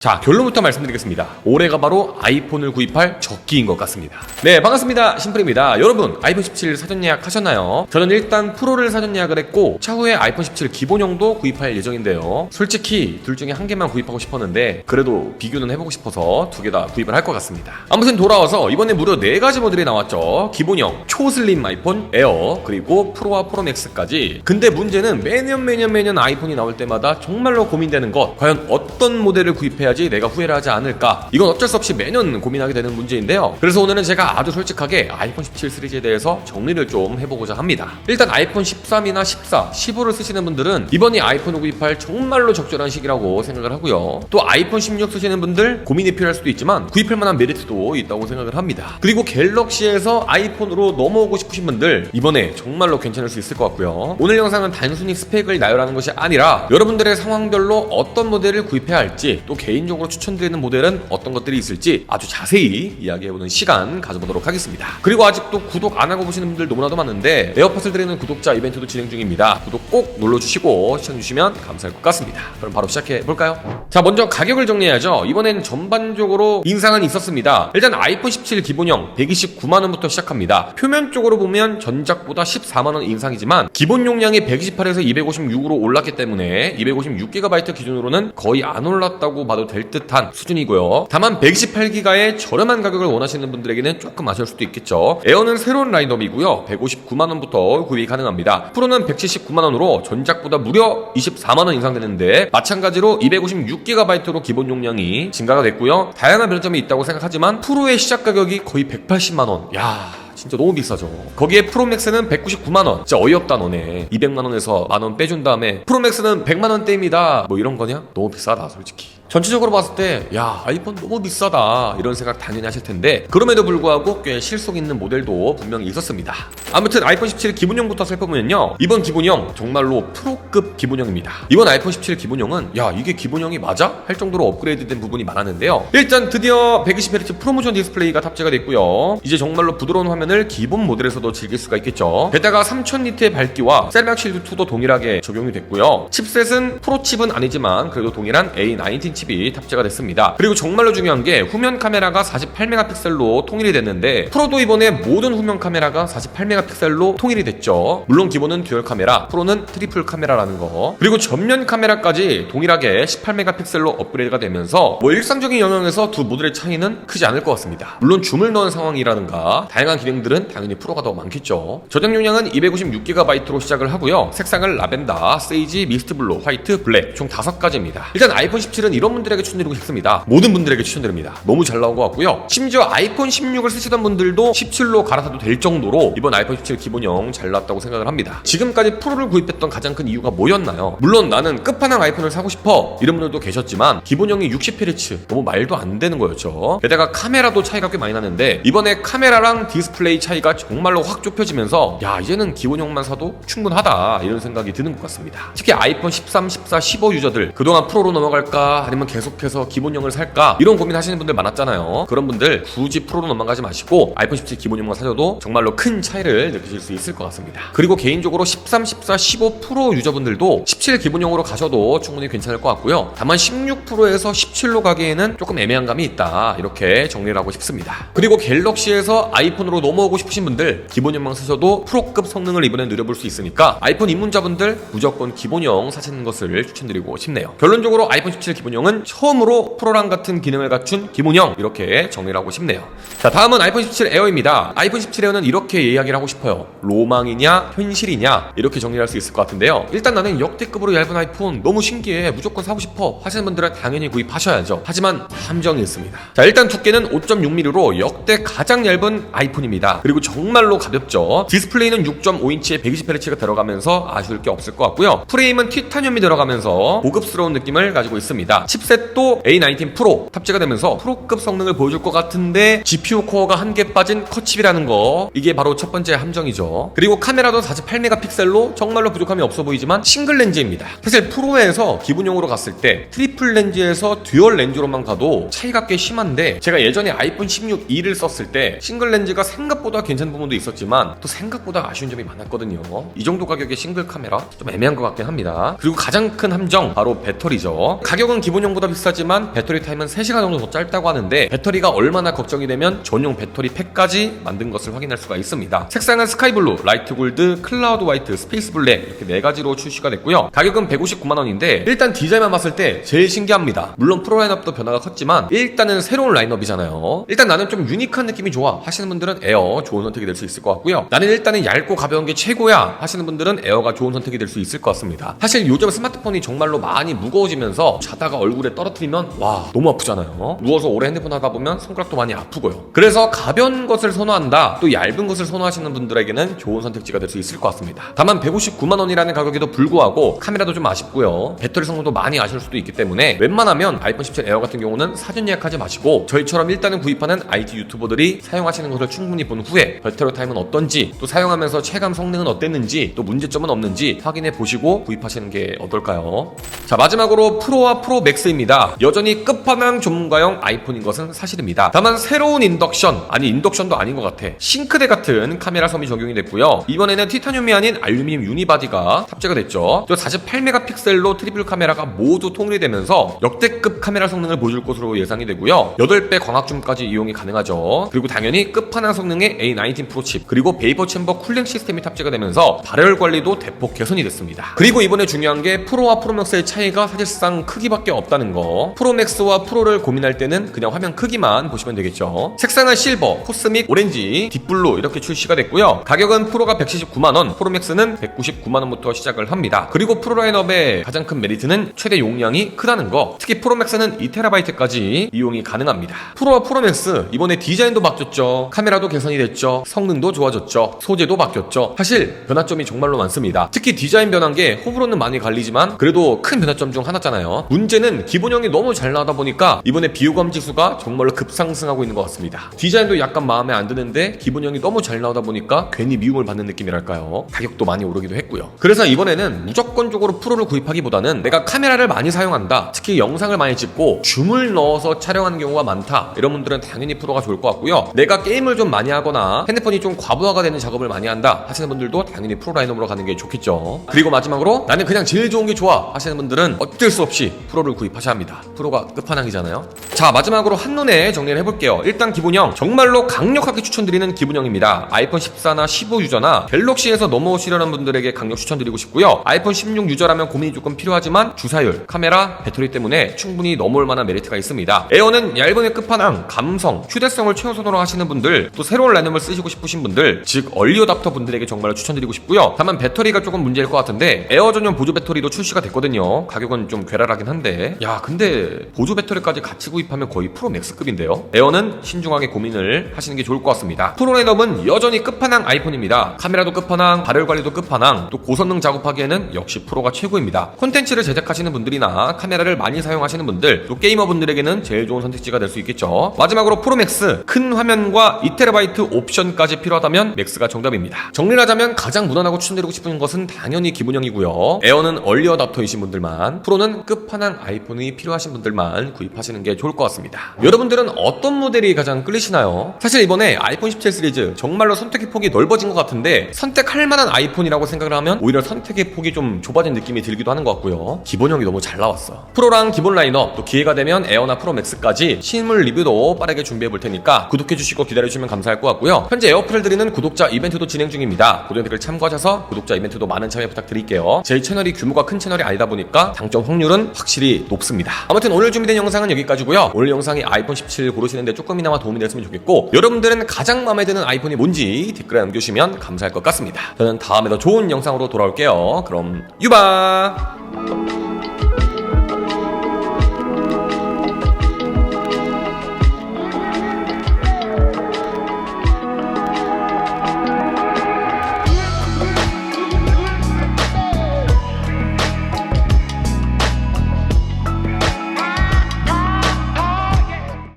자, 결론부터 말씀드리겠습니다. 올해가 바로 아이폰을 구입할 적기인 것 같습니다. 네, 반갑습니다. 심플입니다. 여러분, 아이폰 17 사전 예약하셨나요? 저는 일단 프로를 사전 예약을 했고 차후에 아이폰 17 기본형도 구입할 예정인데요. 솔직히 둘 중에 한 개만 구입하고 싶었는데 그래도 비교는 해보고 싶어서 두 개 다 구입을 할 것 같습니다. 아무튼 돌아와서 이번에 무려 4가지 모델이 나왔죠. 기본형, 초슬림 아이폰, 에어, 그리고 프로와 프로맥스까지. 근데 문제는 매년 아이폰이 나올 때마다 정말로 고민되는 것, 과연 어떤 모델을 구입해야 내가 후회를 하지 않을까? 이건 어쩔 수 없이 매년 고민하게 되는 문제인데요. 그래서 오늘은 제가 아주 솔직하게 아이폰 17 시리즈에 대해서 정리를 좀 해보고자 합니다. 일단 아이폰 13이나 14, 15를 쓰시는 분들은 이번이 아이폰을 구입할 정말로 적절한 시기라고 생각을 하고요. 또 아이폰 16 쓰시는 분들 고민이 필요할 수도 있지만 구입할 만한 메리트도 있다고 생각을 합니다. 그리고 갤럭시에서 아이폰으로 넘어오고 싶으신 분들 이번에 정말로 괜찮을 수 있을 것 같고요. 오늘 영상은 단순히 스펙을 나열하는 것이 아니라 여러분들의 상황별로 어떤 모델을 구입해야 할지, 또 개인적으로 추천드리는 모델은 어떤 것들이 있을지 아주 자세히 이야기해보는 시간 가져보도록 하겠습니다. 그리고 아직도 구독 안 하고 보시는 분들 너무나도 많은데 에어팟을 드리는 구독자 이벤트도 진행 중입니다. 구독 꼭 눌러주시고 시청해주시면 감사할 것 같습니다. 그럼 바로 시작해볼까요? 자, 먼저 가격을 정리해야죠. 이번에는 전반적으로 인상은 있었습니다. 일단 아이폰 17 기본형 129만원부터 시작합니다. 표면적으로 보면 전작보다 14만원 인상이지만 기본 용량이 128에서 256으로 올랐기 때문에 256GB 기준으로는 거의 안 올랐다고 봐도 될 듯한 수준이고요. 다만 128기가의 저렴한 가격을 원하시는 분들에게는 조금 아쉬울 수도 있겠죠. 에어는 새로운 라인업이고요. 159만원부터 구입이 가능합니다. 프로는 179만원으로 전작보다 무려 24만원 인상되는데 마찬가지로 256GB로 기본 용량이 증가가 됐고요. 다양한 변점이 있다고 생각하지만 프로의 시작 가격이 거의 180만원. 야, 진짜 너무 비싸죠. 거기에 프로맥스는 199만원. 진짜 어이없다 너네. 200만원에서 만원 빼준 다음에 프로맥스는 100만원대입니다. 뭐 이런 거냐? 너무 비싸다 솔직히. 전체적으로 봤을 때 야, 아이폰 너무 비싸다 이런 생각 당연히 하실 텐데 그럼에도 불구하고 꽤 실속 있는 모델도 분명히 있었습니다. 아무튼 아이폰 17 기본형부터 살펴보면요, 이번 기본형 정말로 프로급 기본형입니다. 이번 아이폰 17 기본형은 야, 이게 기본형이 맞아? 할 정도로 업그레이드된 부분이 많았는데요. 일단 드디어 120Hz 프로모션 디스플레이가 탑재가 됐고요. 이제 정말로 부드러운 화면을 기본 모델에서도 즐길 수가 있겠죠. 게다가 3000니트의 밝기와 셀막 실드 2도 동일하게 적용이 됐고요. 칩셋은 프로 칩은 아니지만 그래도 동일한 A19 칩이 탑재가 됐습니다. 그리고 정말로 중요한 게 후면 카메라가 48메가픽셀로 통일이 됐는데 프로도 이번에 모든 후면 카메라가 48메가픽셀로 통일이 됐죠. 물론 기본은 듀얼 카메라, 프로는 트리플 카메라라는 거. 그리고 전면 카메라까지 동일하게 18메가픽셀로 업그레이드가 되면서 뭐 일상적인 영역에서 두 모델의 차이는 크지 않을 것 같습니다. 물론 줌을 넣은 상황이라든가 다양한 기능들은 당연히 프로가 더 많겠죠. 저장 용량은 256GB로 시작을 하고요. 색상은 라벤더, 세이지, 미스트 블루, 화이트, 블랙 총 5가지입니다. 일단 아이폰 17은 이런 분들에게 추천드리고 싶습니다. 모든 분들에게 추천드립니다. 너무 잘 나온 것 같고요. 심지어 아이폰 16을 쓰시던 분들도 17로 갈아타도 될 정도로 이번 아이폰 17 기본형 잘 나왔다고 생각을 합니다. 지금까지 프로를 구입했던 가장 큰 이유가 뭐였나요? 물론 나는 끝판왕 아이폰을 사고 싶어 이런 분들도 계셨지만 기본형이 60Hz 너무 말도 안 되는 거였죠. 게다가 카메라도 차이가 꽤 많이 나는데 이번에 카메라랑 디스플레이 차이가 정말로 확 좁혀지면서 야, 이제는 기본형만 사도 충분하다 이런 생각이 드는 것 같습니다. 특히 아이폰 13, 14, 15 유저들 그동안 프로로 넘어갈까 아니면 계속해서 기본형을 살까 이런 고민하시는 분들 많았잖아요. 그런 분들 굳이 프로로 넘어가지 마시고 아이폰 17 기본형만 사셔도 정말로 큰 차이를 느끼실 수 있을 것 같습니다. 그리고 개인적으로 13, 14, 15 프로 유저분들도 17 기본형으로 가셔도 충분히 괜찮을 것 같고요. 다만 16 프로에서 17로 가기에는 조금 애매한 감이 있다 이렇게 정리를 하고 싶습니다. 그리고 갤럭시에서 아이폰으로 넘어오고 싶으신 분들 기본형만 쓰셔도 프로급 성능을 이번에 누려볼 수 있으니까 아이폰 입문자분들 무조건 기본형 사시는 것을 추천드리고 싶네요. 결론적으로 아이폰 17 기본형은 처음으로 프로랑 같은 기능을 갖춘 기본형 이렇게 정리를 하고 싶네요. 자, 다음은 아이폰 17 에어입니다. 아이폰 17 에어는 이렇게 이야기를 하고 싶어요. 로망이냐 현실이냐 이렇게 정리할 수 있을 것 같은데요. 일단 나는 역대급으로 얇은 아이폰 너무 신기해 무조건 사고 싶어 하시는 분들은 당연히 구입하셔야죠. 하지만 함정이 있습니다. 자, 일단 두께는 5.6mm로 역대 가장 얇은 아이폰입니다. 그리고 정말로 가볍죠. 디스플레이는 6.5인치의 120Hz가 들어가면서 아쉬울 게 없을 것 같고요. 프레임은 티타늄이 들어가면서 고급스러운 느낌을 가지고 있습니다. 칩셋도 A19 프로 탑재가 되면서 프로급 성능을 보여줄 것 같은데 GPU 코어가 한 개 빠진 컷칩이라는 거, 이게 바로 첫 번째 함정이죠. 그리고 카메라도 48메가픽셀로 정말로 부족함이 없어 보이지만 싱글 렌즈입니다. 사실 프로에서 기본용으로 갔을 때 트리플 렌즈에서 듀얼 렌즈로만 가도 차이가 꽤 심한데 제가 예전에 아이폰 16E를 썼을 때 싱글 렌즈가 생각보다 괜찮은 부분도 있었지만 또 생각보다 아쉬운 점이 많았거든요. 이 정도 가격의 싱글 카메라 좀 애매한 것 같긴 합니다. 그리고 가장 큰 함정 바로 배터리죠. 가격은 기본 기본용보다 비싸지만 배터리 타임은 3시간 정도 더 짧다고 하는데 배터리가 얼마나 걱정이 되면 전용 배터리 팩까지 만든 것을 확인할 수가 있습니다. 색상은 스카이블루, 라이트 골드, 클라우드 화이트, 스페이스 블랙 이렇게 4가지로 출시가 됐고요. 가격은 159만원인데 일단 디자인만 봤을 때 제일 신기합니다. 물론 프로 라인업도 변화가 컸지만 일단은 새로운 라인업이잖아요. 일단 나는 좀 유니크한 느낌이 좋아 하시는 분들은 에어 좋은 선택이 될 수 있을 것 같고요. 나는 일단은 얇고 가벼운 게 최고야 하시는 분들은 에어가 좋은 선택이 될 수 있을 것 같습니다. 사실 요즘 스마트폰이 정말로 많이 무거워지면서 자다가 얼굴에 떨어뜨리면 와 너무 아프잖아요. 누워서 오래 핸드폰 하다 보면 손가락도 많이 아프고요. 그래서 가벼운 것을 선호한다, 또 얇은 것을 선호하시는 분들에게는 좋은 선택지가 될 수 있을 것 같습니다. 다만 159만원이라는 가격에도 불구하고 카메라도 좀 아쉽고요. 배터리 성능도 많이 아쉬울 수도 있기 때문에 웬만하면 아이폰 17 에어 같은 경우는 사전 예약하지 마시고 저희처럼 일단은 구입하는 IT 유튜버들이 사용하시는 것을 충분히 본 후에 배터리 타임은 어떤지, 또 사용하면서 체감 성능은 어땠는지, 또 문제점은 없는지 확인해 보시고 구입하시는 게 어떨까요? 자, 마지막으로 프로와 프로 맥스입니다. 여전히 끝판왕 전문가용 아이폰인 것은 사실입니다. 다만 새로운 인덕션도 아닌 것 같아. 싱크대 같은 카메라 섬이 적용이 됐고요. 이번에는 티타늄이 아닌 알루미늄 유니바디가 탑재가 됐죠. 또 48메가픽셀로 트리플 카메라가 모두 통일이 되면서 역대급 카메라 성능을 보여줄 것으로 예상이 되고요. 8배 광학줌까지 이용이 가능하죠. 그리고 당연히 끝판왕 성능의 A19 프로 칩, 그리고 베이퍼 챔버 쿨링 시스템이 탑재가 되면서 발열 관리도 대폭 개선이 됐습니다. 그리고 이번에 중요한 게 프로와 프로맥스의 차이가 사실상 크기밖에 없다는 거. 프로맥스와 프로를 고민할 때는 그냥 화면 크기만 보시면 되겠죠. 색상은 실버, 코스믹, 오렌지, 딥블루 이렇게 출시가 됐고요. 가격은 프로가 179만원, 프로맥스는 199만원부터 시작을 합니다. 그리고 프로 라인업의 가장 큰 메리트는 최대 용량이 크다는 거. 특히 프로맥스는 2TB까지 이용이 가능합니다. 프로와 프로맥스 이번에 디자인도 바뀌었죠. 카메라도 개선이 됐죠. 성능도 좋아졌죠. 소재도 바뀌었죠. 사실 변화점이 정말로 많습니다. 특히 디자인 변한 게 호불호는 많이 갈리지만 그래도 큰 변화점 중 하나잖아요. 문제는 기본형이 너무 잘 나오다 보니까 이번에 비호감 지수가 정말로 급상승하고 있는 것 같습니다. 디자인도 약간 마음에 안 드는데 기본형이 너무 잘 나오다 보니까 괜히 미움을 받는 느낌이랄까요. 가격도 많이 오르기도 했고요. 그래서 이번에는 무조건적으로 프로를 구입하기보다는 내가 카메라를 많이 사용한다, 특히 영상을 많이 찍고 줌을 넣어서 촬영하는 경우가 많다, 이런 분들은 당연히 프로가 좋을 것 같고요. 내가 게임을 좀 많이 하거나 핸드폰이 좀 과부하가 되는 작업을 많이 한다 하시는 분들도 당연히 프로 라인업으로 가는 게 좋겠죠. 그리고 마지막으로 나는 그냥 제일 좋은 게 좋아 하시는 분들은 어쩔 수 없이 프로를 구입하셔야 합니다. 프로가 끝판왕이잖아요. 자, 마지막으로 한눈에 정리를 해볼게요. 일단 기본형 정말로 강력하게 추천드리는 기본형입니다. 아이폰 14나 15 유저나 갤럭시에서 넘어오시려는 분들에게 강력 추천드리고 싶고요. 아이폰 16 유저라면 고민이 조금 필요하지만 주사율, 카메라, 배터리 때문에 충분히 넘어올 만한 메리트가 있습니다. 에어는 얇은 끝판왕, 감성, 휴대성을 최우선으로 하시는 분들, 또 새로운 라인업을 쓰시고 싶으신 분들, 즉 얼리어답터 분들에게 정말 추천드리고 싶고요. 다만 배터리가 조금 문제일 것 같은데 에어 전용 보조 배터리도 출시가 됐거든요. 가격은 좀 괴랄하긴 한데, 야 근데 보조 배터리까지 같이 구입하면 거의 프로 맥스급인데요. 에어는 신중하게 고민을 하시는 게 좋을 것 같습니다. 프로 라인업은 여전히 끝판왕 아이폰입니다. 카메라도 끝판왕, 발열 관리도 끝판왕, 또 고성능 작업하기에는 역시 프로가 최고입니다. 콘텐츠를 제작하시는 분들이나 카메라를 많이 사용하시는 분들, 또 게이머 분들에게는 제일 좋은 선택지가 될 수 있겠죠. 마지막으로 프로 맥스, 큰 화면과 2TB 옵션까지 필요하다면 맥스가 정답입니다. 정리를 하자면 가장 무난하고 추천드리고 싶은 것은 당연히 기본형이고요. 에어는 얼리어답터이신 분들만, 프로는 끝판왕 아이폰이 필요하신 분들만 구입하시는 게 좋을 것 같습니다. 여러분들은 어떤 모델이 가장 끌리시나요? 사실 이번에 아이폰 17 시리즈 정말로 선택의 폭이 넓어진 것 같은데 선택할 만한 아이폰이라고 생각을 하면 오히려 선택의 폭이 좀 좁아진 느낌이 들기도 하는 것 같고요. 기본형이 너무 잘 나왔어. 프로랑 기본 라인업, 또 기회가 되면 에어나 프로 맥스까지 실물 리뷰도 빠르게 준비해 볼 테니까 구독해주시고 기다려주시면 감사할 것 같고요. 현재 에어프를 드리는 구독자 이벤트도 진행 중입니다. 고정 댓글 참고하셔서 구독자 이벤트도 많은 참여 부탁드릴게요. 제 채널이 규모가 큰 채널이 아니다 보니까 당첨 확률은 확실히 높습니다. 아무튼 오늘 준비된 영상은 여기까지고요. 오늘 영상이 아이폰 17 고르시는데 조금이나마 도움이 됐으면 좋겠고, 여러분들은 가장 마음에 드는 아이폰이 뭔지 댓글에 남겨주시면 감사할 것 같습니다. 저는 다음에 더 좋은 영상으로 돌아올게요. 그럼 유바.